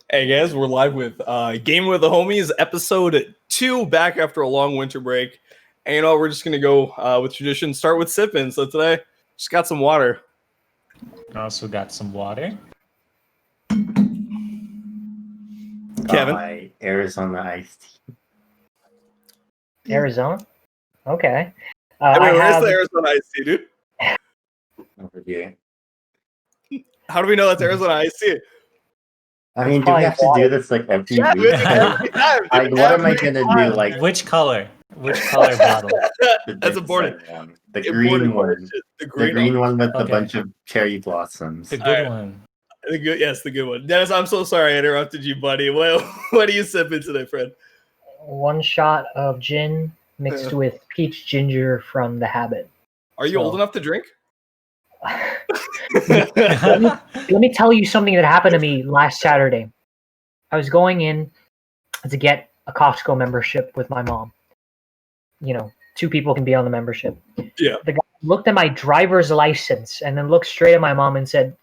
Hey guys, we're live with Game with the Homies, episode 2, back after a long winter break. And we're just gonna go with tradition, start with sipping. So today, just got some water. Also got some water. Kevin, my Arizona iced tea. Arizona? Okay. where's the Arizona iced tea, dude? Over here. How do we know that's Arizona iced tea? I mean, do we have to do this like every Yeah, week? every time, Like, what am I gonna do? Like, Which color? Which color bottle? That's important. one. The green one. The The green, green one with a Okay. bunch of cherry blossoms. The good Alright. one. The good, yes, the good one. Dennis, I'm so sorry I interrupted you, buddy. What are you sipping today, friend? One shot of gin mixed with peach ginger from The Habit. Are you So- old enough to drink? Let me tell you something that happened to me last Saturday. I was going in to get a Costco membership with my mom. You know, 2 people can be on the membership. Yeah. The guy looked at my driver's license and then looked straight at my mom and said,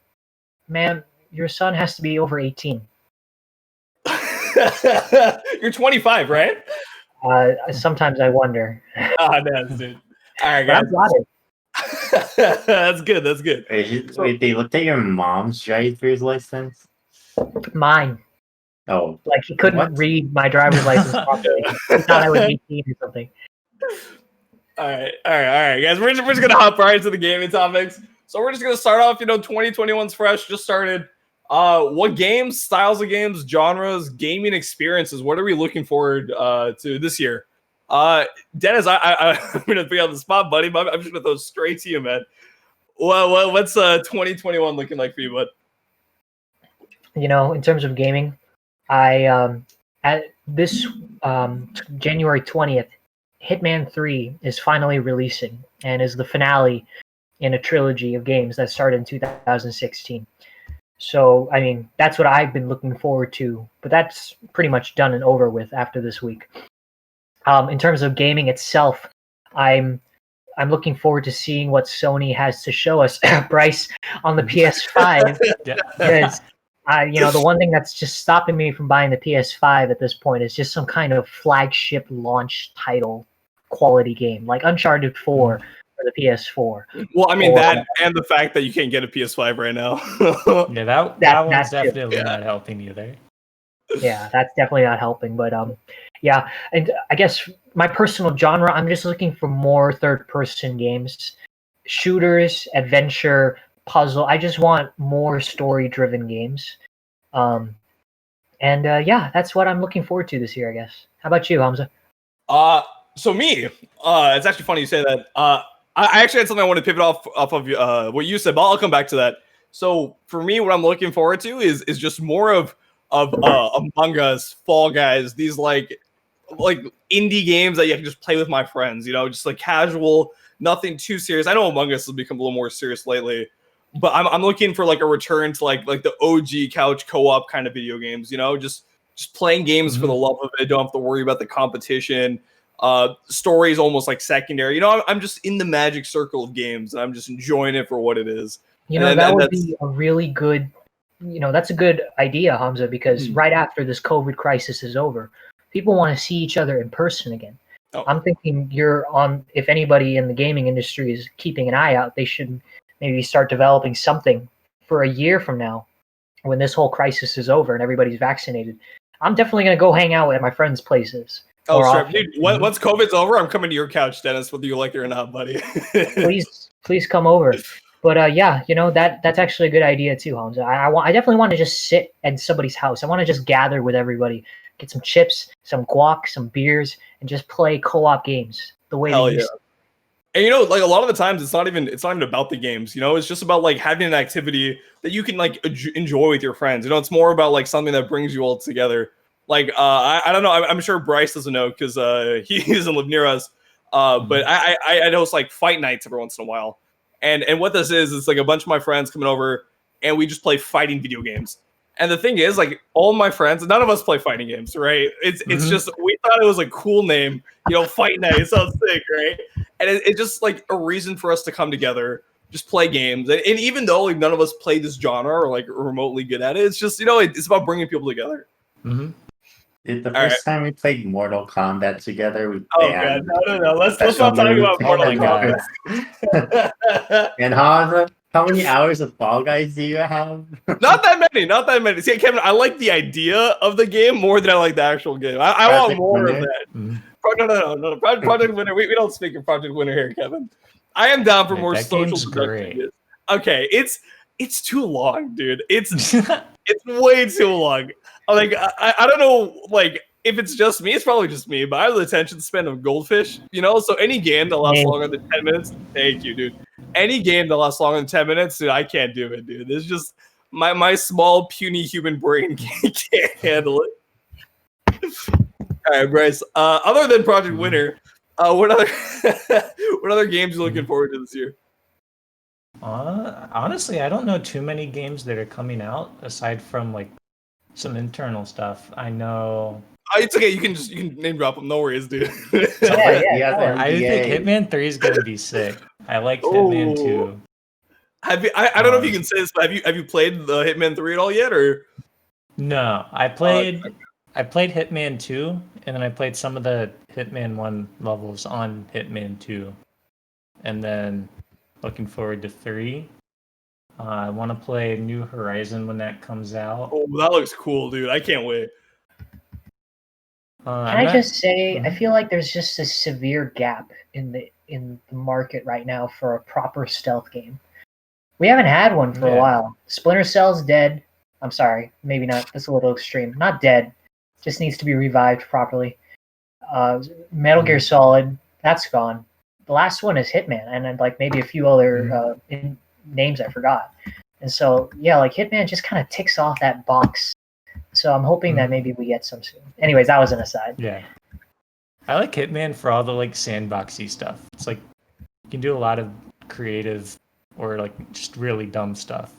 "Ma'am, your son has to be over 18." You're 25, right? Sometimes I wonder. Ah, that's dude. All right, But guys. I've got it. That's good. That's good. Wait, they looked at your mom's driver's license? Mine. Oh, Like, he couldn't What? read my driver's license properly. He thought I was 18 or something. All right, guys. We're just gonna hop right into the gaming topics. So we're just gonna start off. 2021's fresh, just started. What games, styles of games, genres, gaming experiences? What are we looking forward to this year? Dennis, I'm gonna be on the spot, buddy. But I'm just gonna throw straight to you, man. What's 2021 looking like for you, bud? You know, in terms of gaming, I at this January 20th, Hitman 3 is finally releasing and is the finale in a trilogy of games that started in 2016. So, I mean, that's what I've been looking forward to, but that's pretty much done and over with after this week. In terms of gaming itself, I'm looking forward to seeing what Sony has to show us, Bryce, on the PS5. Yeah. Because the one thing that's just stopping me from buying the PS5 at this point is just some kind of flagship launch title quality game, like Uncharted 4 for the PS4. Well, I mean Or- that, and the fact that you can't get a PS5 right now. Yeah, that That one's too. definitely Yeah. not helping either. Yeah, that's definitely not helping. But yeah, and I guess my personal genre, I'm just looking for more third-person games, shooters, adventure, puzzle. I just want more story-driven games. Yeah, that's what I'm looking forward to this year, I guess. How about you, Hamza? So me, it's actually funny you say that. I actually had something I wanted to pivot off of what you said, but I'll come back to that. So for me, what I'm looking forward to is just more of Among Us, Fall Guys, these like indie games that you can just play with my friends. Just like casual, nothing too serious. I know Among Us has become a little more serious lately, but I'm looking for like a return to like the OG couch co-op kind of video games. Just playing games for the love of it. Don't have to worry about the competition. Story is almost like secondary. I'm just in the magic circle of games, and I'm just enjoying it for what it is. That would be a really good, that's a good idea, Hamza, because right after this COVID crisis is over, people want to see each other in person again. Oh. I'm thinking if anybody in the gaming industry is keeping an eye out, they should maybe start developing something for a year from now when this whole crisis is over and everybody's vaccinated. I'm definitely going to go hang out at my friends' places. Oh, Or sure. I'll- Dude, once COVID's over, I'm coming to your couch, Dennis, whether you like it or not, buddy. please come over. But yeah, that's actually a good idea too, Hamza. I definitely want to just sit at somebody's house. I want to just gather with everybody, get some chips, some guac, some beers, and just play co-op games the way Hell they yeah. used to. And like a lot of the times, it's not even about the games. It's just about like having an activity that you can like enjoy with your friends. It's more about like something that brings you all together. Like I don't know. I'm sure Bryce doesn't know because he doesn't live near us. But I host like fight nights every once in a while. And what this is, it's like a bunch of my friends coming over and we just play fighting video games. And the thing is, like, all my friends, none of us play fighting games, right? It's just, we thought it was a cool name, Fight Night. It sounds sick, right? And it's just like a reason for us to come together, just play games. And even though like none of us play this genre or like remotely good at it, it's just it's about bringing people together. Mm-hmm. Dude, the first time we played Mortal Kombat together, we Oh banned god, no. Let's special not talk moves about to Oh my Mortal God. Kombat. And how many hours of Fall Guys do you have? Not that many. See, Kevin, I like the idea of the game more than I like the actual game. I want Project more of Winner? that. Mhm. No. Project Winner. We don't speak of Project Winner here, Kevin. I am down for Right, more that social game's production. great. Okay, it's too long, dude. It's way too long. Like I don't know, like if it's just me, it's probably just me, but I have the attention span of goldfish, So any game that lasts Hey. longer than 10 minutes, thank you, dude. Any game that lasts longer than 10 minutes, dude, I can't do it, dude. It's just my small puny human brain can't handle it. All right, Bryce. Other than Project Winner, what other what other games are you looking forward to this year? Honestly, I don't know too many games that are coming out aside from like some internal stuff. I know. It's okay. You can name drop them. No worries, dude. Yeah, He has no, I think NBA. Hitman 3 is gonna be sick. I like Hitman 2. Have you? I don't know if you can say this, but have you played the Hitman 3 at all yet, or? No, I played Hitman 2, and then I played some of the Hitman 1 levels on Hitman 2, and then looking forward to 3. I want to play New Horizon when that comes out. Oh, that looks cool, dude. I can't wait. Can I just say, I feel like there's just a severe gap in the market right now for a proper stealth game. We haven't had one for a while. Splinter Cell's dead. I'm sorry, maybe not. That's a little extreme. Not dead. Just needs to be revived properly. Metal Gear Solid, that's gone. The last one is Hitman, and then like maybe a few other names I forgot. And so yeah, like Hitman just kind of ticks off that box. So I'm hoping that maybe we get some soon. Anyways, that was an aside. Yeah. I like Hitman for all the like sandboxy stuff. It's like you can do a lot of creative or like just really dumb stuff.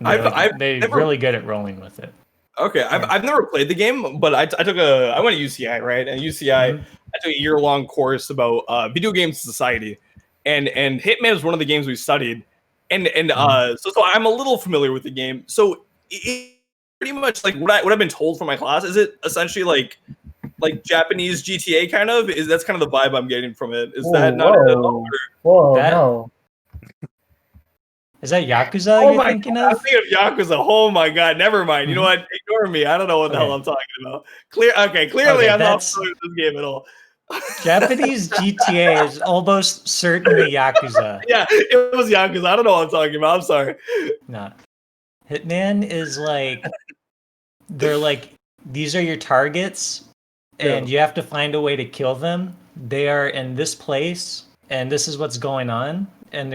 They're really good at rolling with it. Okay, I've never played the game, but I went to UCI, right? And UCI, I took a year-long course about video game society, and Hitman is one of the games we studied, and so I'm a little familiar with the game. So pretty much like what I've been told from my class, is it essentially like Japanese GTA kind of? That's kind of the vibe I'm getting from it. Is that not it at all? No. Is that Yakuza you're thinking I'm of? thinking of Yakuza. Oh my god, never mind. You know what? Ignore me. I don't know what the hell I'm talking about. Clearly I'm not familiar with this game at all. Japanese GTA is almost certainly Yakuza. Yeah, it was Yakuza. I don't know what I'm talking about. I'm sorry. No. Hitman is like, they're like, these are your targets, and you have to find a way to kill them. They are in this place, and this is what's going on. And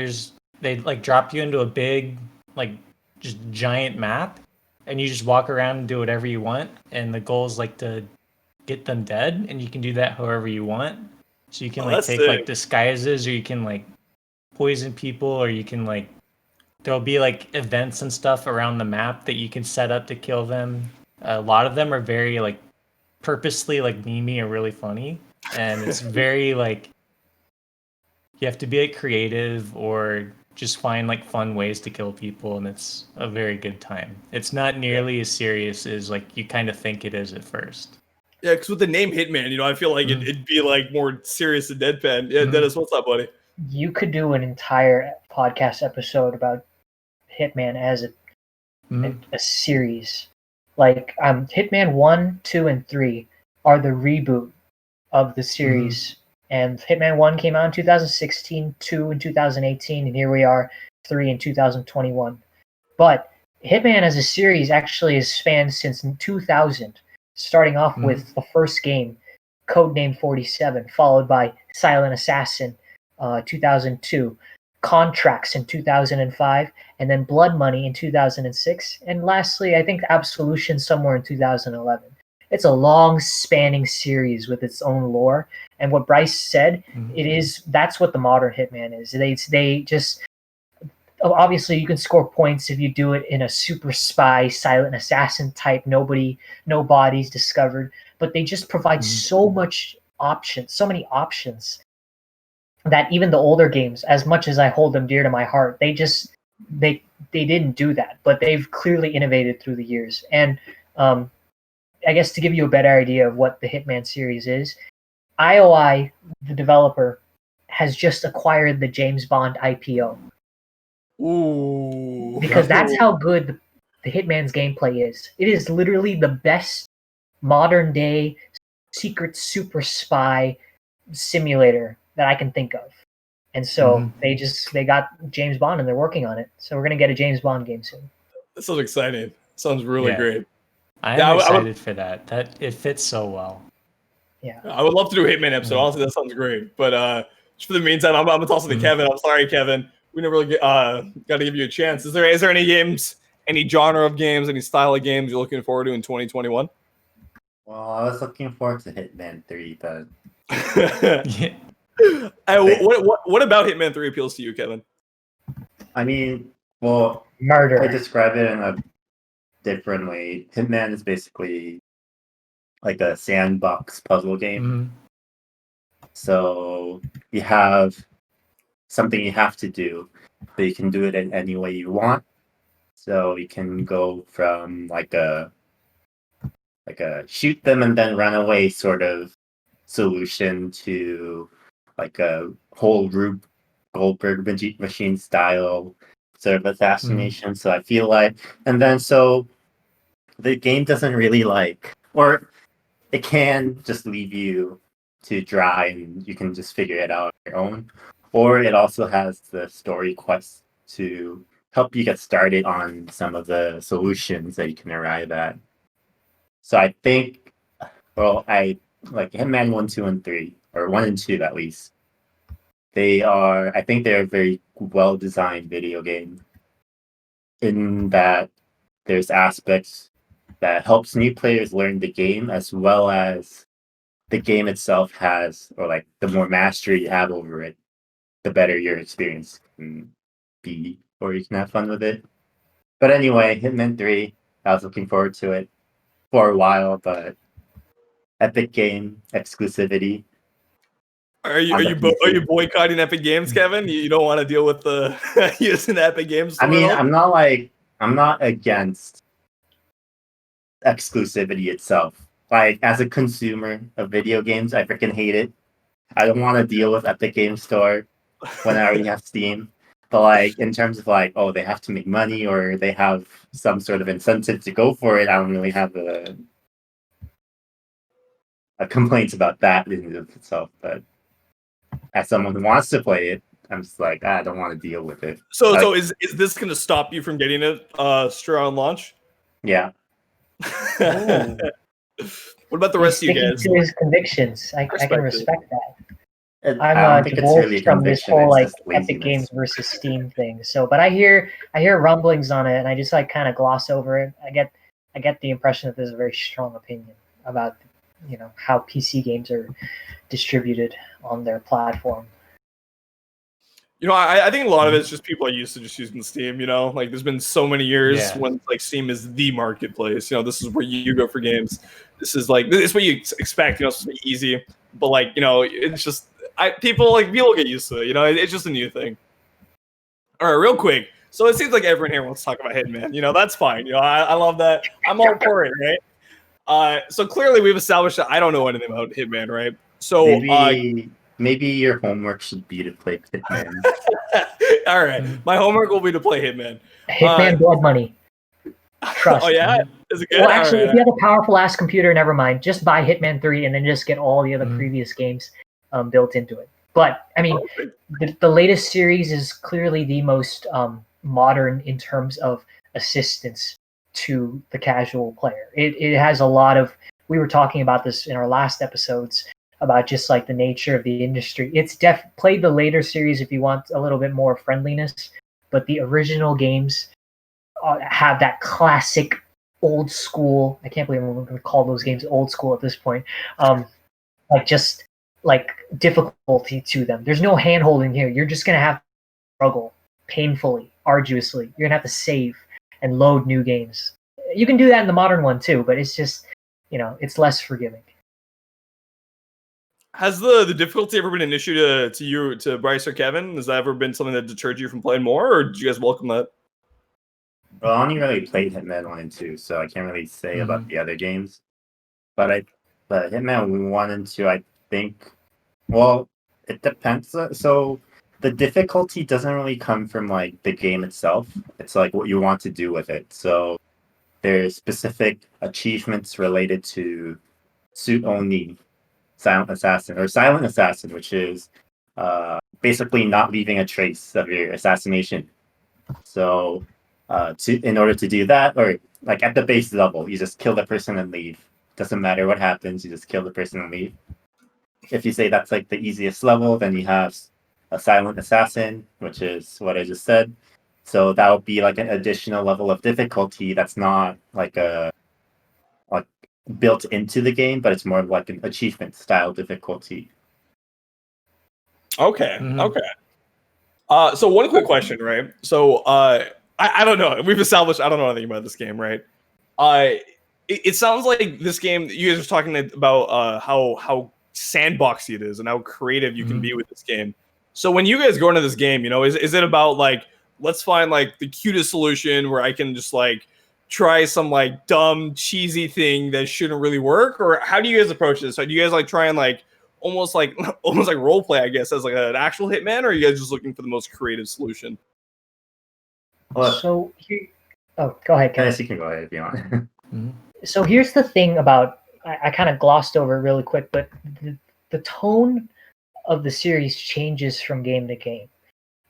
they like drop you into a big, like, just giant map, and you just walk around and do whatever you want. And the goal is like to get them dead, and you can do that however you want. So you can like take like disguises, or you can like poison people, or you can like, there'll be like events and stuff around the map that you can set up to kill them. A lot of them are very like purposely like memey or really funny, and it's very like you have to be like creative or just find like fun ways to kill people, and it's a very good time. It's not nearly as serious as like you kind of think it is at first. Yeah, because with the name Hitman, I feel like it'd be like more serious and deadpan. Yeah, Dennis, what's up, buddy? You could do an entire podcast episode about Hitman as a series. Like Hitman 1, 2, and 3 are the reboot of the series. And Hitman 1 came out in 2016, 2 in 2018, and here we are, 3 in 2021. But Hitman as a series actually has spanned since 2000, starting off with the first game, Codename 47, followed by Silent Assassin, 2002, Contracts in 2005, and then Blood Money in 2006, and lastly, I think Absolution somewhere in 2011. It's a long-spanning series with its own lore, and what Bryce said, that's what the modern Hitman is. They just, obviously you can score points if you do it in a super spy, silent assassin type, no bodies discovered, but they just provide so many options that even the older games, as much as I hold them dear to my heart, they didn't do that, but they've clearly innovated through the years. And I guess to give you a better idea of what the Hitman series is, IOI, the developer, has just acquired the James Bond IPO. Ooh. Because that's how good the Hitman's gameplay is. It is literally the best modern day secret super spy simulator that I can think of. And so they got James Bond and they're working on it. So we're gonna get a James Bond game soon. That sounds exciting. Sounds really Yeah. great. I'm excited for that. That it fits so well. Yeah. I would love to do a Hitman episode. Honestly, that sounds great. But just for the meantime, I'm gonna toss it to Kevin. I'm sorry, Kevin. We never really got to give you a chance. Is there any games, any genre of games, any style of games you're looking forward to in 2021? Well, I was looking forward to Hitman 3, but What about Hitman 3 appeals to you, Kevin? I mean, well, Murder. I describe it in a different way. Hitman is basically like a sandbox puzzle game. So you have something you have to do, but you can do it in any way you want. So you can go from like a shoot them and then run away sort of solution to like a whole Rube Goldberg machine style sort of assassination. So I feel like, and then so the game doesn't really or it can just leave you to dry and you can just figure it out on your own. Or it also has the story quest to help you get started on some of the solutions that you can arrive at. So I think, I like Hitman 1, 2, and 3, or 1 and 2 at least. I think they're a very well designed video game in that there's aspects that helps new players learn the game as well as the game itself has, or like the more mastery you have over it, the better your experience can be, or you can have fun with it. But anyway, Hitman 3, I was looking forward to it for a while, but Epic Game exclusivity. Are you boycotting Epic Games, Kevin? You don't want to deal with the using Epic Games? I mean, I'm not against exclusivity itself. Like, as a consumer of video games, I freaking hate it. I don't want to deal with Epic Game Store when I already have Steam. But like, in terms of like, oh, they have to make money or they have some sort of incentive to go for it, I don't really have a complaints about that in and of itself. But as someone who wants to play it, I'm just like, I don't want to deal with it. So is this going to stop you from getting it straight on launch? Yeah. What about the rest of you guys? To his convictions. I can respect that. I don't think it's really divorced from this conviction, whole it's like just Epic laziness. Games versus Steam thing. So, but I hear rumblings on it, and I just like kind of gloss over it. I get the impression that there's a very strong opinion about how PC games are distributed on their platform. I think a lot of it's just people are used to just using Steam. Like there's been so many years when like Steam is the marketplace. This is where you go for games. This is like it's what you expect. It's supposed to be easy, but like it's just people get used to it. It's just a new thing. All right, real quick. So it seems like everyone here wants to talk about Hitman. That's fine. I love that. I'm all for it, right? So clearly we've established that I don't know anything about Hitman, right? So maybe your homework should be to play Hitman. All right, my homework will be to play Hitman. Hitman Blood Money. Trust. Oh yeah, is it good? Well, actually, if you have a powerful ass computer, never mind. Just buy Hitman 3 and then just get all the other previous games built into it. But I mean, the latest series is clearly the most modern in terms of assistance to the casual player. It has a lot of. We were talking about this in our last episodes about just like the nature of the industry. It's played the later series if you want a little bit more friendliness, but the original games have that classic old school. I can't believe we're going to call those games old school at this point. Like difficulty to them. There's no hand holding here. You're just going to have to struggle painfully, arduously. You're going to have to save and load new games. You can do that in the modern one too, but it's just, it's less forgiving. Has the difficulty ever been an issue to Bryce or Kevin? Has that ever been something that deterred you from playing more, or did you guys welcome that? Well, I only really played Hitman 1 and 2, so I can't really say about the other games. But Hitman 1 and 2, I think, well, it depends. So the difficulty doesn't really come from like the game itself. It's like what you want to do with it. So there's specific achievements related to suit only silent assassin, which is basically not leaving a trace of your assassination. So in order to do that, or like at the base level, you just kill the person and leave. Doesn't matter what happens, you just kill the person and leave. If you say that's like the easiest level, then you have a silent assassin, which is what I just said. So that would be like an additional level of difficulty that's not like built into the game, but it's more of like an achievement style difficulty. Okay. So one quick question, right? So I don't know. We've established I don't know anything about this game, right? It sounds like this game you guys are talking about how sandboxy it is and how creative you can be with this game. So when you guys go into this game, is it about like let's find like the cutest solution where I can just like try some like dumb cheesy thing that shouldn't really work, or how do you guys approach this? So do you guys like try and like almost like role play, I guess, as like an actual Hitman, or are you guys just looking for the most creative solution? Well, So here, oh, go ahead, Kevin. yes, you can go ahead if you want. So here's the thing about I kind of glossed over it really quick, but the tone of the series changes from game to game.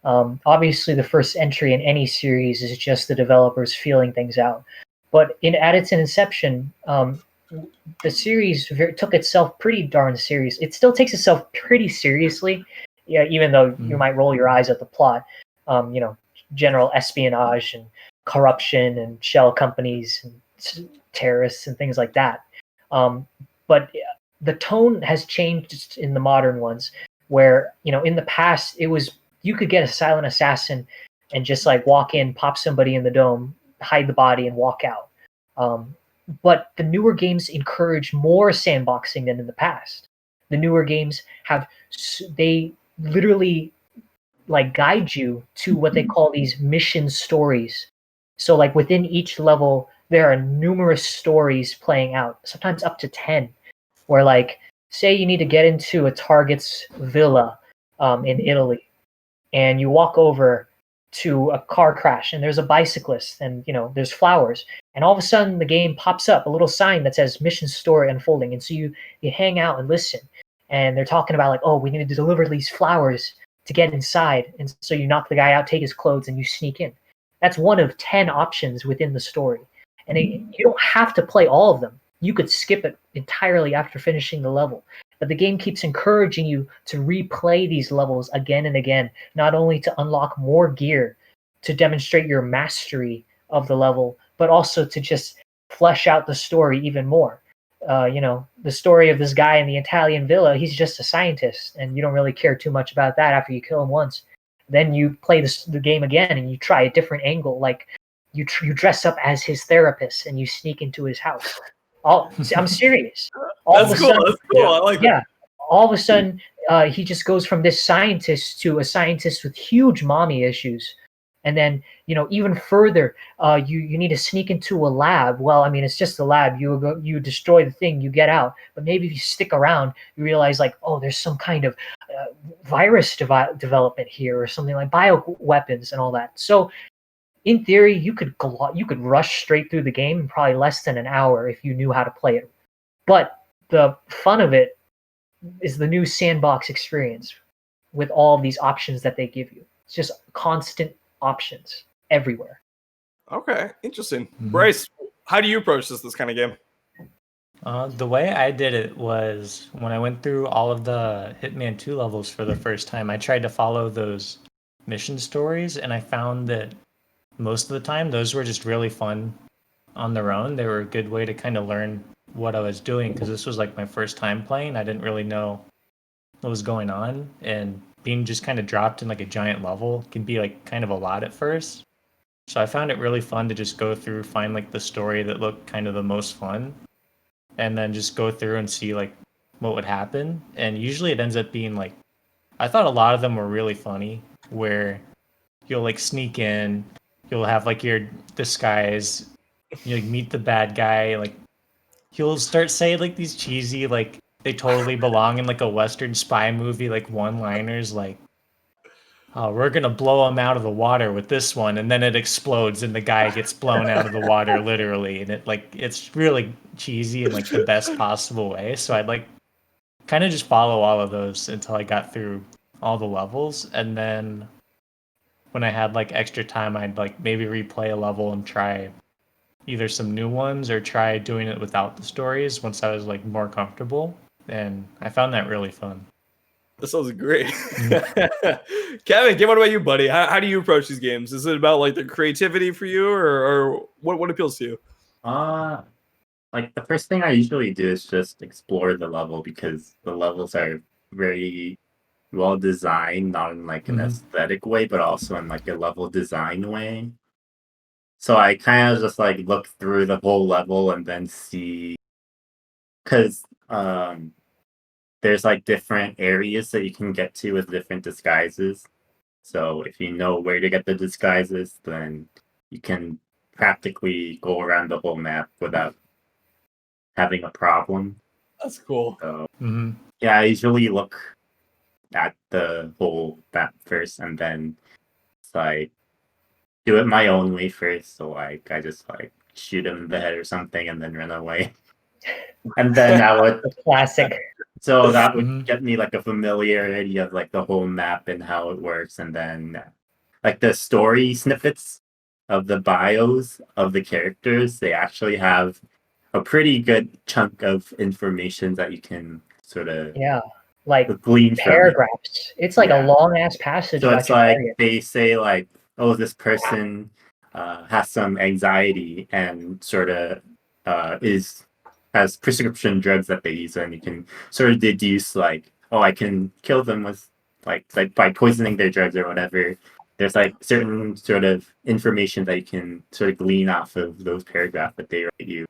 Obviously, the first entry in any series is just the developers feeling things out. But at its inception, the series took itself pretty darn serious. It still takes itself pretty seriously, yeah, even though you might roll your eyes at the plot. General espionage and corruption and shell companies and terrorists and things like that. But the tone has changed in the modern ones, where in the past it was you could get a silent assassin and just like walk in, pop somebody in the dome, hide the body, and walk out. But the newer games encourage more sandboxing than in the past. The newer games they literally like guide you to what they call these mission stories. So like within each level, there are numerous stories playing out, sometimes up to 10, where like, say you need to get into a target's villa in Italy, and you walk over to a car crash and there's a bicyclist and there's flowers, and all of a sudden the game pops up a little sign that says mission story unfolding, and so you hang out and listen, and they're talking about like, oh, we need to deliver these flowers to get inside, and so you knock the guy out, take his clothes, and you sneak in. That's one of 10 options within the story, and you don't have to play all of them. You could skip it entirely after finishing the level. But the game keeps encouraging you to replay these levels again and again, not only to unlock more gear to demonstrate your mastery of the level, but also to just flesh out the story even more. The story of this guy in the Italian villa, he's just a scientist, and you don't really care too much about that after you kill him once. Then you play the game again, and you try a different angle, like you dress up as his therapist, and you sneak into his house. I'm serious. That's cool. I like that. All of a sudden, he just goes from this scientist to a scientist with huge mommy issues. And then, even further, you need to sneak into a lab. Well, I mean, it's just a lab. You destroy the thing, you get out. But maybe if you stick around, you realize like, oh, there's some kind of virus development here, or something like bioweapons and all that. So, in theory, you could rush straight through the game in probably less than an hour if you knew how to play it. But the fun of it is the new sandbox experience with all of these options that they give you. It's just constant options everywhere. Okay, interesting. Bryce, how do you approach this kind of game? The way I did it was when I went through all of the Hitman 2 levels for the first time, I tried to follow those mission stories, and I found that most of the time those were just really fun on their own. They were a good way to kind of learn what I was doing, because this was like my first time playing. I didn't really know what was going on, and being just kind of dropped in like a giant level can be like kind of a lot at first. So I found it really fun to just go through, find like the story that looked kind of the most fun, and then just go through and see like what would happen, and usually it ends up being like, I thought a lot of them were really funny, where you'll like sneak in, you'll have like your disguise, you like meet the bad guy, like he'll start saying like these cheesy like they totally belong in like a Western spy movie like one-liners like, oh, we're gonna blow him out of the water with this one, and then it explodes and the guy gets blown out of the water literally, and it like it's really cheesy in like the best possible way. So I'd like kind of just follow all of those until I got through all the levels, and then when I had like extra time, I'd like maybe replay a level and try either some new ones or try doing it without the stories once I was like more comfortable. And I found that really fun. That sounds great. Kevin, what about you, buddy? How do you approach these games? Is it about like the creativity for you, or what appeals to you? Like the first thing I usually do is just explore the level because the levels are very well designed, not in like an aesthetic way, but also in like a level design way. So I kind of just like look through the whole level and then see, because there's like different areas that you can get to with different disguises. So if you know where to get the disguises, then you can practically go around the whole map without having a problem. That's cool. So yeah, I usually look at the whole map first and then it's like do it my own way first. So like I just like shoot him in the head or something and then run away. And then I would Classic. so that would get me like a familiarity of like the whole map and how it works, and then like the story snippets of the bios of the characters, they actually have a pretty good chunk of information that you can sort of like glean from it. paragraphs. It's like a long ass passage. So about it's your like target. they say like, oh, this person has some anxiety and sort of has prescription drugs that they use, and you can sort of deduce like, oh, I can kill them with like by poisoning their drugs or whatever. There's like certain sort of information that you can sort of glean off of those paragraphs that they write you.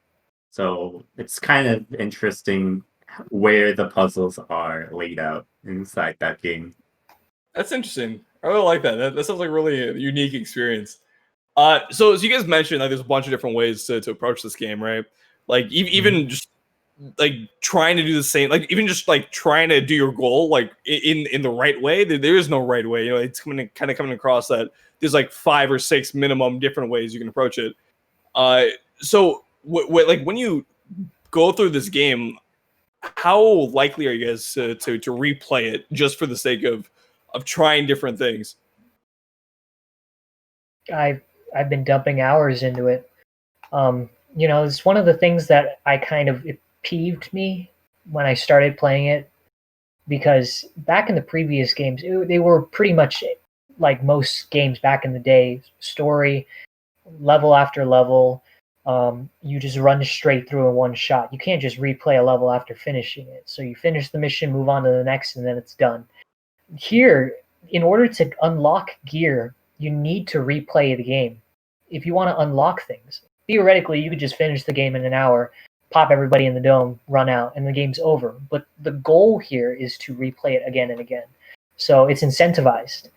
So it's kind of interesting where the puzzles are laid out inside that game. That's interesting. I really like that. That sounds like really a unique experience. So as you guys mentioned, like there's a bunch of different ways to approach this game, right? Like even just like trying to do the same, like even just like trying to do your goal like in the right way. There is no right way. You know, it's kind of coming across that there's like 5 or 6 minimum different ways you can approach it. So like when you go through this game, how likely are you guys to replay it just for the sake of trying different things? I've been dumping hours into it. You know, it's one of the things that it peeved me when I started playing it, because back in the previous games, they were pretty much like most games back in the day, story, level after level. You just run straight through in one shot. You can't just replay a level after finishing it. So you finish the mission, move on to the next, and then it's done. Here, in order to unlock gear, you need to replay the game. If you want to unlock things, theoretically, you could just finish the game in an hour, pop everybody in the dome, run out, and the game's over. But the goal here is to replay it again and again. So it's incentivized.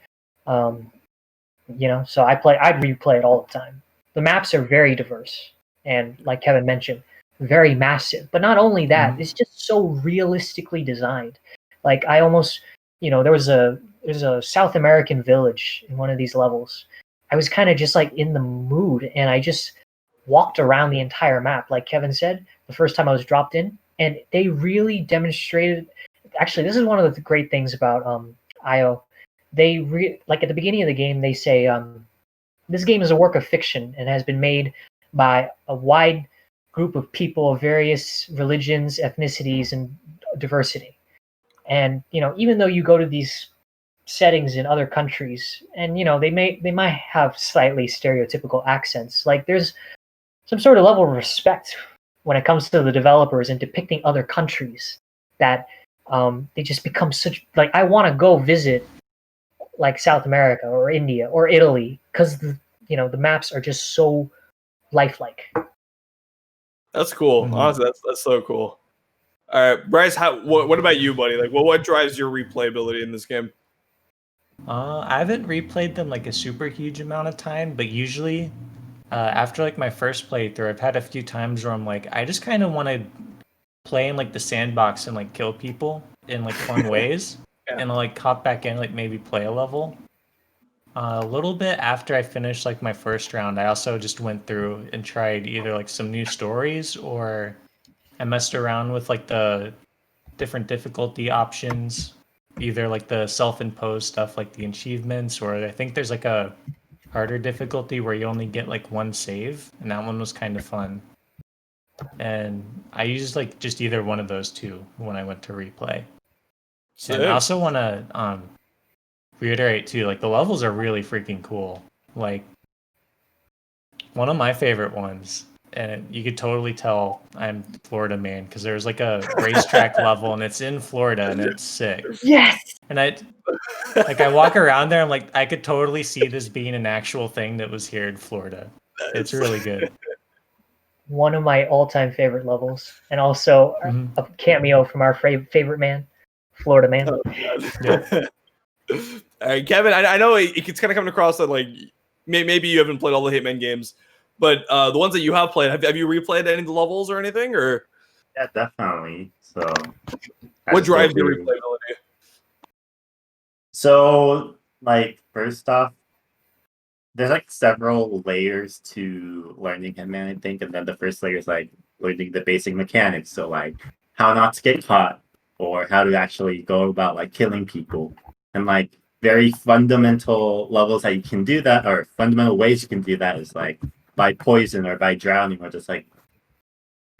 You know, so I'd replay it all the time. The maps are very diverse, and like Kevin mentioned, very massive. But not only that, it's just so realistically designed. Like I almost, you know, there's a South American village in one of these levels. I was kind of just like in the mood, and I just walked around the entire map. Like Kevin said, the first time I was dropped in, and they really demonstrated. Actually, this is one of the great things about IO. They like at the beginning of the game, they say this game is a work of fiction and has been made by a wide group of people of various religions, ethnicities, and diversity. And you know, even though you go to these settings in other countries, and you know, they might have slightly stereotypical accents, like there's some sort of level of respect when it comes to the developers and depicting other countries, that they just become such, like I want to go visit like South America or India or Italy, because you know, the maps are just so lifelike. That's cool. Honestly, that's so cool. All right, Bryce. What about you, buddy? Like, what drives your replayability in this game? I haven't replayed them like a super huge amount of time, but usually, after like my first playthrough, I've had a few times where I'm like, I just kind of want to play in like the sandbox and like kill people in like fun ways, and I'll like hop back in, like maybe play a level. A little bit after I finished like my first round, I also just went through and tried either like some new stories, or I messed around with like the different difficulty options, either like the self-imposed stuff like the achievements, or I think there's like a harder difficulty where you only get like one save, and that one was kind of fun. And I used like just either one of those two when I went to replay. And I also want to reiterate too, like the levels are really freaking cool. Like one of my favorite ones, and you could totally tell I'm Florida man, because there's like a racetrack level and it's in Florida and it's sick. Yes. And I walk around there, I'm like, I could totally see this being an actual thing that was here in Florida. It's really good. One of my all-time favorite levels, and also a cameo from our favorite man, Florida man. Oh, yeah. All right, Kevin. I know it's kind of coming across that like maybe you haven't played all the Hitman games, but the ones that you have played, have you replayed any of the levels or anything? Or Yeah, definitely. So, what drives your replayability? So, like, first off, there's like several layers to learning Hitman, I think, and then the first layer is like learning the basic mechanics. So, like, how not to get caught, or how to actually go about like killing people, and like very fundamental levels that you can do that, or fundamental ways you can do that is like by poison or by drowning, or just like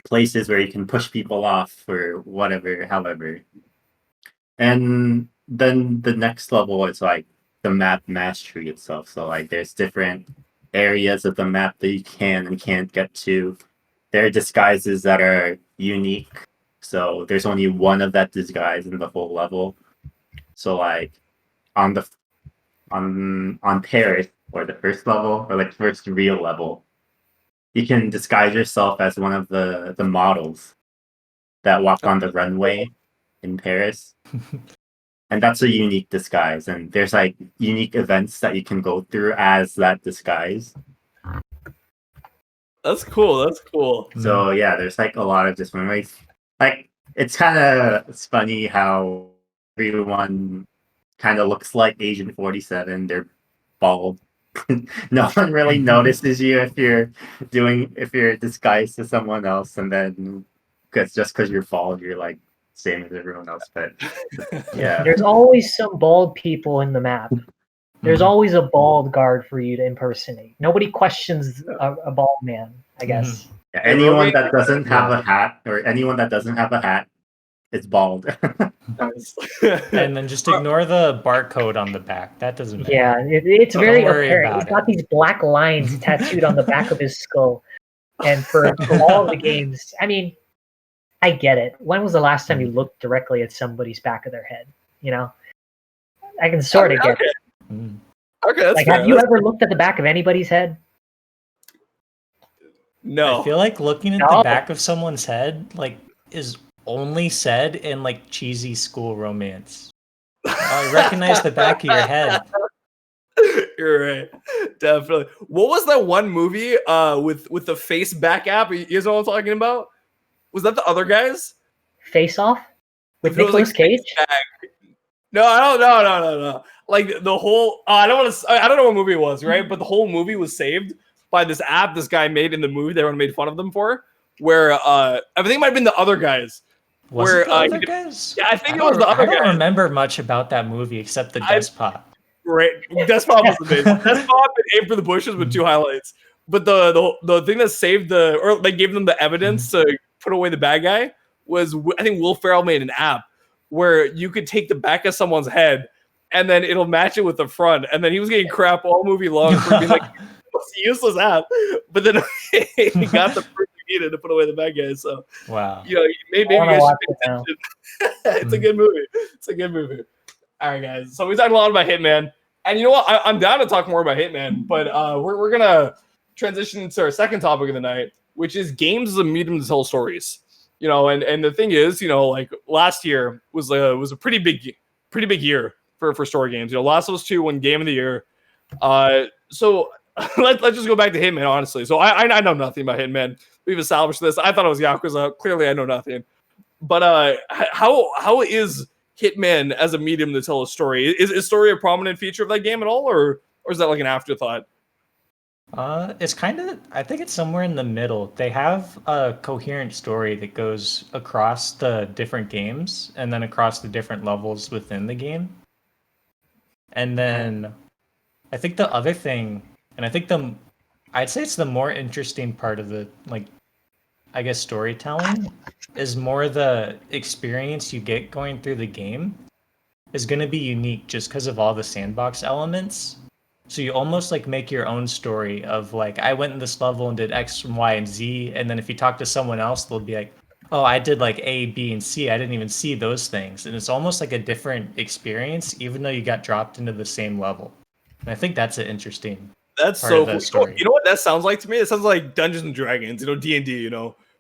places where you can push people off or whatever, however. And then the next level is like the map mastery itself. So like there's different areas of the map that you can and can't get to. There are disguises that are unique. So there's only one of that disguise in the whole level. So like on Paris, or the first level, or like first real level, you can disguise yourself as one of the models that walk on the runway in Paris. And that's a unique disguise. And there's like unique events that you can go through as that disguise. That's cool. That's cool. So yeah, there's like a lot of different ways. Like it's funny how everyone kind of looks like Agent 47. They're bald. No one really notices you if you're disguised as someone else, and then because you're bald, you're like same as everyone else. But yeah, There's always some bald people in the map. There's always a bald guard for you to impersonate. Nobody questions a bald man, I guess. Yeah, anyone that doesn't have a hat, or anyone that doesn't have a hat, is bald. And then just ignore the barcode on the back. That doesn't matter. Yeah, it's very apparent. about He's got these black lines tattooed on the back of his skull. And for all the games, I mean, I get it. When was the last time you looked directly at somebody's back of their head? You know? I can sort of get it. Okay, that's like, fair. have you ever looked at the back of anybody's head? No. I feel like looking at the back of someone's head like is only said in like cheesy school romance. I recognize the back of your head. You're right. Definitely. What was that one movie with the face back app? You guys know what I'm talking about? Was that the other guys? Face Off? With If it was, Nicolas Cage? No, I don't. No. Like the whole. I don't want to. I don't know what movie it was, right? But the whole movie was saved by this app this guy made in the movie. They everyone made fun of them for. Where I think it might have been the other guys. Was it the other guys? Yeah, I think it was the other guys. I don't remember much about that movie except the Despot. Right, Despot was amazing. Despot and Aim for the Bushes with two highlights. But the thing that saved or they gave them the evidence to put away the bad guy was, I think Will Ferrell made an app where you could take the back of someone's head and then it'll match it with the front. And then he was getting crap all movie long for being like, it's a useless app. But then he got the proof he needed to put away the bad guy. So wow, maybe you guys should pay attention. It's a good movie. It's a good movie. All right, guys. So we talked a lot about Hitman. And you know what? I'm down to talk more about Hitman, but we're going to transition into our second topic of the night, which is games as a medium to tell stories. And the thing is, like last year was a pretty big year for story games. Last of Us 2 won Game of the Year. So let's just go back to Hitman, honestly. So I know nothing about Hitman. We've established this. I thought it was Yakuza. Clearly, I know nothing. But how is Hitman as a medium to tell a story? Is story a prominent feature of that game at all, or is that like an afterthought? It's kind of, I think it's somewhere in the middle. They have a coherent story that goes across the different games and then across the different levels within the game. And then I think the other thing, and I'd say it's the more interesting part of the, like, I guess storytelling, is more the experience you get going through the game is going to be unique just because of all the sandbox elements. So you almost like make your own story of like, I went in this level and did X and Y and Z. And then if you talk to someone else, they'll be like, oh, I did like A, B, and C. I didn't even see those things. And it's almost like a different experience, even though you got dropped into the same level. And I think that's an interesting That's part so of the cool. story. You know what that sounds like to me? It sounds like Dungeons and Dragons, D&D,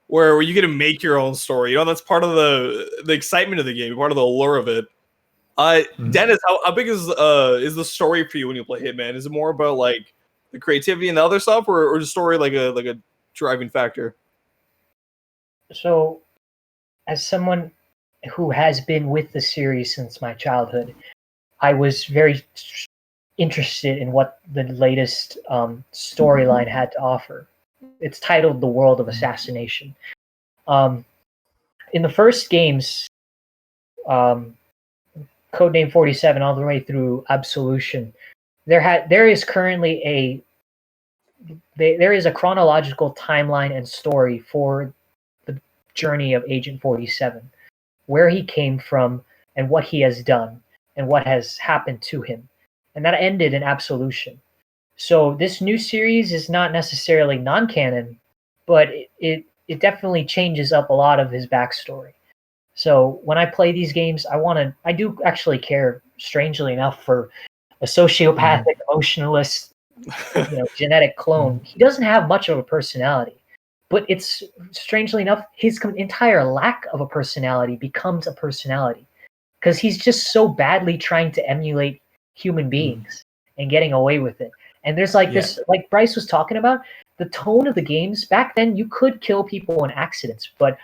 where you get to make your own story. That's part of the excitement of the game, part of the allure of it. Dennis, how big is the story for you when you play Hitman? Is it more about like the creativity and the other stuff, or the story like a driving factor? So, as someone who has been with the series since my childhood, I was very interested in what the latest storyline had to offer. It's titled "The World of Assassination." In the first games, Codename 47 all the way through Absolution, there is currently there is a chronological timeline and story for the journey of Agent 47, where he came from and what he has done and what has happened to him. And that ended in Absolution. So this new series is not necessarily non-canon, but it definitely changes up a lot of his backstory. So when I play these games, I do actually care, strangely enough, for a sociopathic, emotionalist, genetic clone. He doesn't have much of a personality, but it's strangely enough, his entire lack of a personality becomes a personality because he's just so badly trying to emulate human beings and getting away with it. And there's this, like Bryce was talking about, the tone of the games back then. You could kill people in accidents, but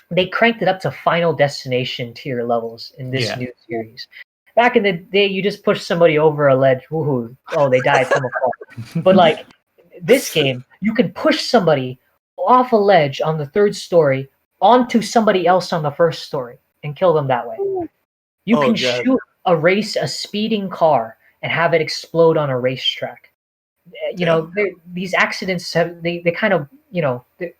they cranked it up to Final Destination tier levels in this new series. Back in the day, you just push somebody over a ledge. Woohoo! Oh, they died from a fall. But like this game, you can push somebody off a ledge on the third story onto somebody else on the first story and kill them that way. You can shoot a speeding car and have it explode on a racetrack. These accidents they kind of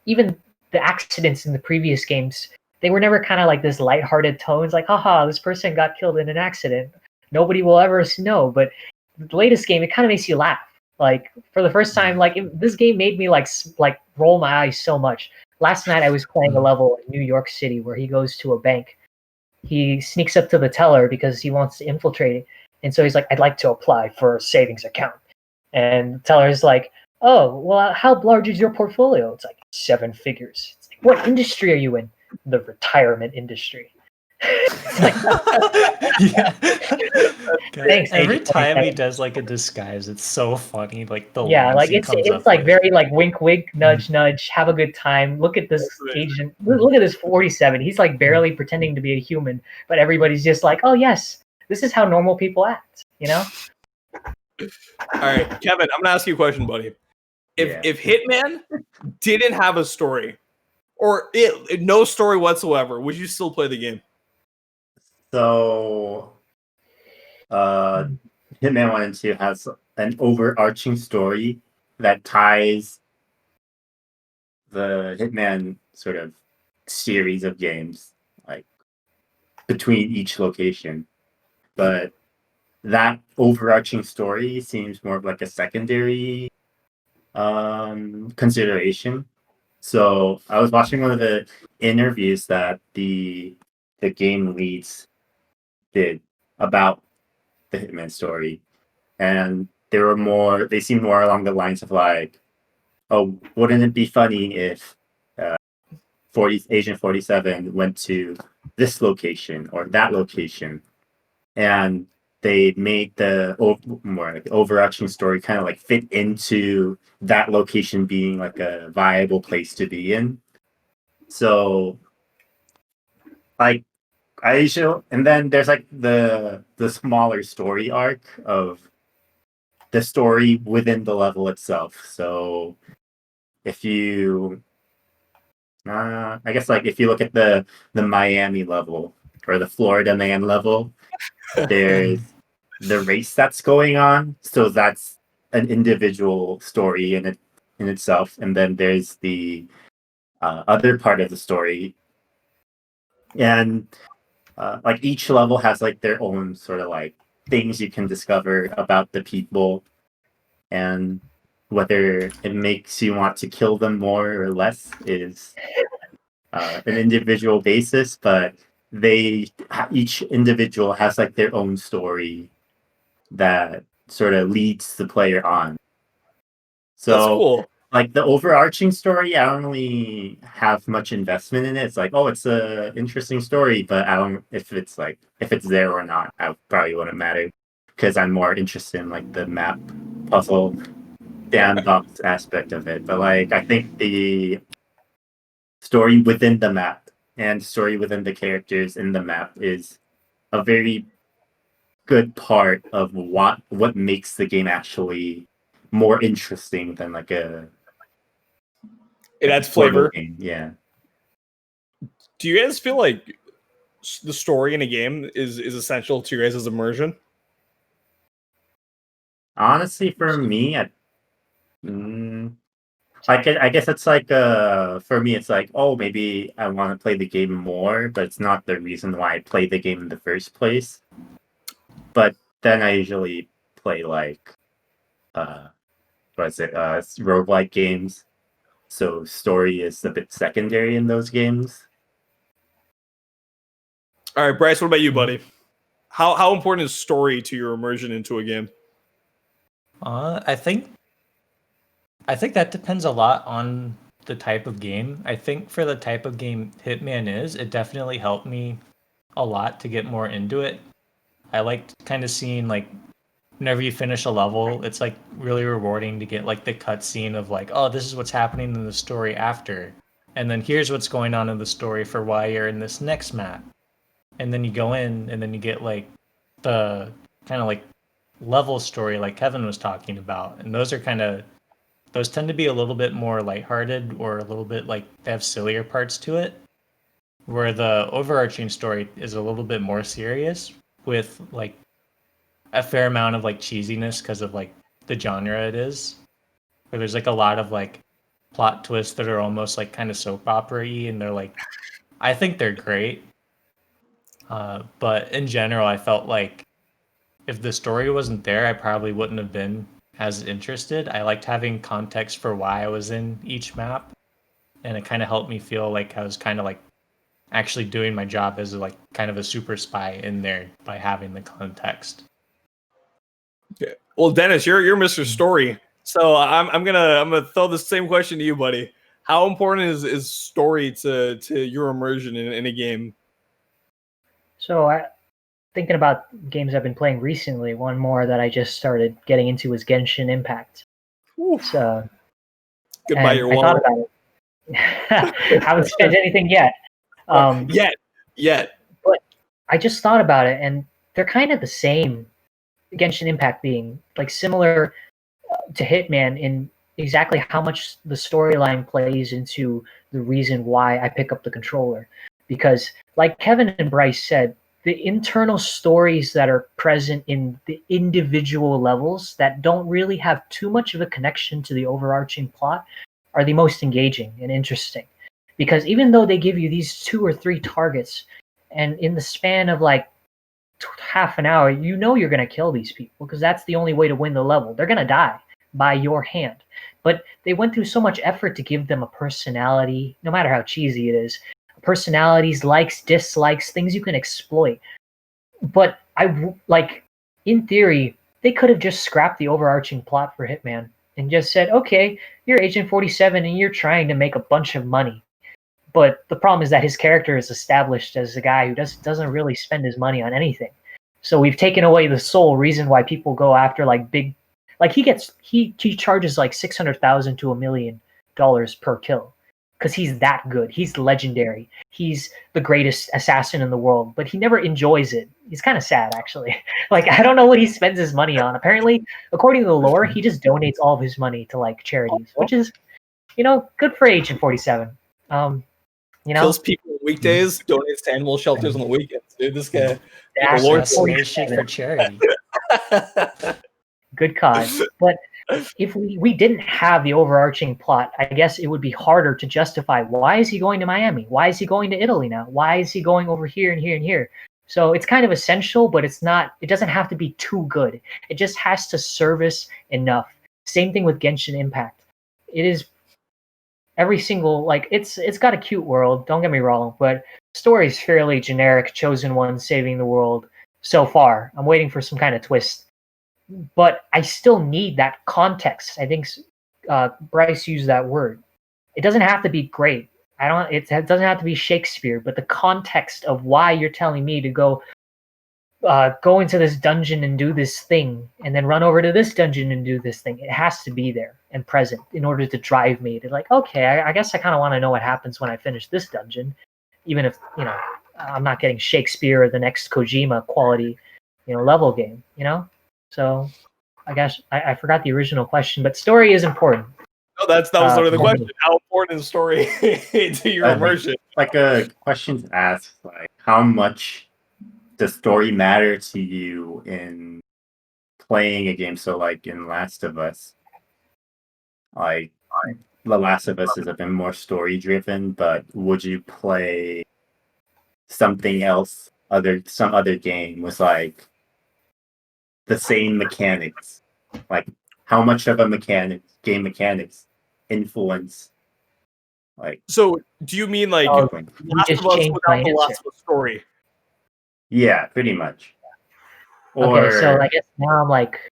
even the accidents in the previous games, they were never kind of like this lighthearted tones, like, haha, this person got killed in an accident. Nobody will ever know. But the latest game, it kind of makes you laugh. Like for the first time, this game made me like roll my eyes so much. Last night I was playing a level in New York City where he goes to a bank. He sneaks up to the teller because he wants to infiltrate it. And so he's like, I'd like to apply for a savings account. And the teller's like, oh, well, how large is your portfolio? It's like 7 figures. It's like, what industry are you in? The retirement industry. Thanks. Every time he does like a disguise, it's so funny. Like the it's like very like wink wink, nudge nudge, have a good time. Look at this agent. Look at this 47. He's like barely pretending to be a human, but everybody's just like, oh yes, this is how normal people act. All right, Kevin, I'm gonna ask you a question, buddy. If Hitman didn't have a story, or no story whatsoever, would you still play the game? So, Hitman 1 and 2 has an overarching story that ties the Hitman sort of series of games, like between each location. But that overarching story seems more of like a secondary consideration. So I was watching one of the interviews that the game leads did about the Hitman story, and they seemed more along the lines of like, oh, wouldn't it be funny if Agent 47 went to this location or that location, and they made the more like overarching story kind of like fit into that location being like a viable place to be in. So like I usually, and then there's like the smaller story arc of the story within the level itself. So if you I guess like if you look at the Miami level or the Florida man level, there's the race that's going on. So that's an individual story in itself, and then there's the other part of the story, and like each level has like their own sort of like things you can discover about the people, and whether it makes you want to kill them more or less is an individual basis, but each individual has like their own story that sort of leads the player on. So That's cool. like the overarching story, I don't really have much investment in it. It's like, oh, it's a interesting story, but I don't if it's there or not, I probably wouldn't matter because I'm more interested in like the map puzzle sandbox aspect of it. But like I think the story within the map and story within the characters in the map is a very good part of what makes the game actually more interesting than like a It adds portal flavor. game. Yeah. Do you guys feel like the story in a game is essential to your guys' immersion? Honestly, for me, I guess it's like for me it's like, oh, maybe I want to play the game more, but it's not the reason why I play the game in the first place. But then I usually play like roguelike games. So story is a bit secondary in those games. All right, Bryce, what about you, buddy? How important is story to your immersion into a game? I think that depends a lot on the type of game. I think for the type of game Hitman is, it definitely helped me a lot to get more into it. I liked kind of seeing like whenever you finish a level, it's like really rewarding to get like the cutscene of like, oh, this is what's happening in the story after. And then here's what's going on in the story for why you're in this next map. And then you go in and then you get like the kind of like level story like Kevin was talking about. And those tend to be a little bit more lighthearted or a little bit like they have sillier parts to it. Where the overarching story is a little bit more serious with like a fair amount of like cheesiness because of like the genre it is. Where there's like a lot of like plot twists that are almost like kind of soap opera-y, and they're like, I think they're great. But in general, I felt like if the story wasn't there, I probably wouldn't have been as interested. I liked having context for why I was in each map, and it kind of helped me feel like I was kind of like actually doing my job as like kind of a super spy in there by having the context. Okay. Well, Dennis, you're Mr. Story, so I'm gonna throw the same question to you, buddy. How important is story to your immersion in a game? So thinking about games I've been playing recently, one more that I just started getting into was Genshin Impact. So Goodbye, and your I thought wallet. about it. I haven't spent anything yet. Yet. But I just thought about it, and they're kind of the same. Genshin Impact being like similar to Hitman in exactly how much the storyline plays into the reason why I pick up the controller. Because, like Kevin and Bryce said, the internal stories that are present in the individual levels that don't really have too much of a connection to the overarching plot are the most engaging and interesting. Because even though they give you these 2 or 3 targets, and in the span of like half an hour, you know you're going to kill these people because that's the only way to win the level. They're going to die by your hand. But they went through so much effort to give them a personality, no matter how cheesy it is. Personalities, likes, dislikes, things you can exploit. But in theory, they could have just scrapped the overarching plot for Hitman and just said, okay, you're Agent 47 and you're trying to make a bunch of money. But the problem is that his character is established as a guy who doesn't really spend his money on anything. So we've taken away the sole reason why people go after like big, like he charges like $600,000 to $1 million per kill because he's that good. He's legendary. He's the greatest assassin in the world, but he never enjoys it. He's kind of sad actually. Like I don't know what he spends his money on. Apparently, according to the lore, he just donates all of his money to like charities, which is, good for Agent 47. Kills people on weekdays, donates to animal shelters on the weekends. Dude, this guy. Assassination for charity. Good cause. But if we didn't have the overarching plot, I guess it would be harder to justify why is he going to Miami? Why is he going to Italy now? Why is he going over here and here and here? So it's kind of essential, but it doesn't have to be too good. It just has to service enough. Same thing with Genshin Impact. It is every single, like, it's got a cute world, don't get me wrong, but story is fairly generic, chosen one saving the world so far. I'm waiting for some kind of twist. But I still need that context. I think Bryce used that word. It doesn't have to be great. It doesn't have to be Shakespeare, but the context of why you're telling me to go into this dungeon and do this thing, and then run over to this dungeon and do this thing. It has to be there and present in order to drive me to like, okay, I guess I kind of want to know what happens when I finish this dungeon, even if I'm not getting Shakespeare or the next Kojima quality, level game. So I guess I forgot the original question, but story is important. No, that was sort of the question. How important is story to your immersion? Like a question's asked, like how much does story matter to you in playing a game? So like in Last of Us, like The Last of Us is a bit more story driven, but would you play something else, some other game with like the same mechanics? Like how much of a game mechanics influence, like, so do you mean like Oh, Last just of Us changed without my the Last answer. of Us story? yeah, pretty much. Okay, so I guess now I'm like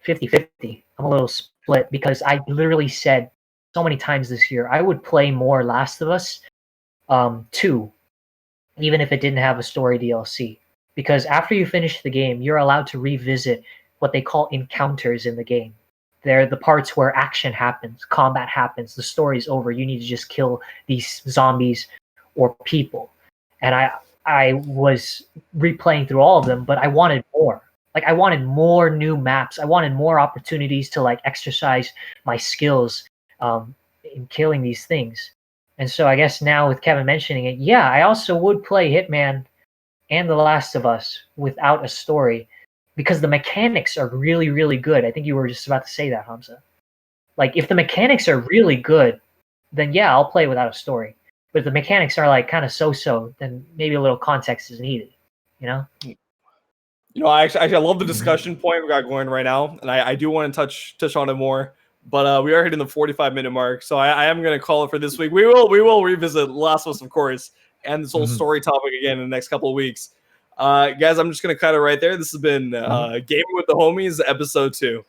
50-50. I'm a little split because I literally said so many times this year I would play more Last of Us 2, even if it didn't have a story DLC. Because after you finish the game, you're allowed to revisit what they call encounters in the game. They're the parts where action happens, combat happens, the story's over. You need to just kill these zombies or people. And I was replaying through all of them, but I wanted more. Like I wanted more new maps. I wanted more opportunities to like exercise my skills in killing these things. And so I guess now with Kevin mentioning it, yeah, I also would play Hitman and The Last of Us without a story because the mechanics are really, really good. I think you were just about to say that, Hamza. Like if the mechanics are really good, then yeah, I'll play without a story. But if the mechanics are like kind of so-so, then maybe a little context is needed, I actually I love the discussion point we got going right now, and I do want to touch on it more. But we are hitting the 45-minute mark, so I am going to call it for this week. We will revisit Last of Us, of course, and this whole story topic again in the next couple of weeks. Guys, I'm just going to cut it right there. This has been Gaming with the Homies, episode 2.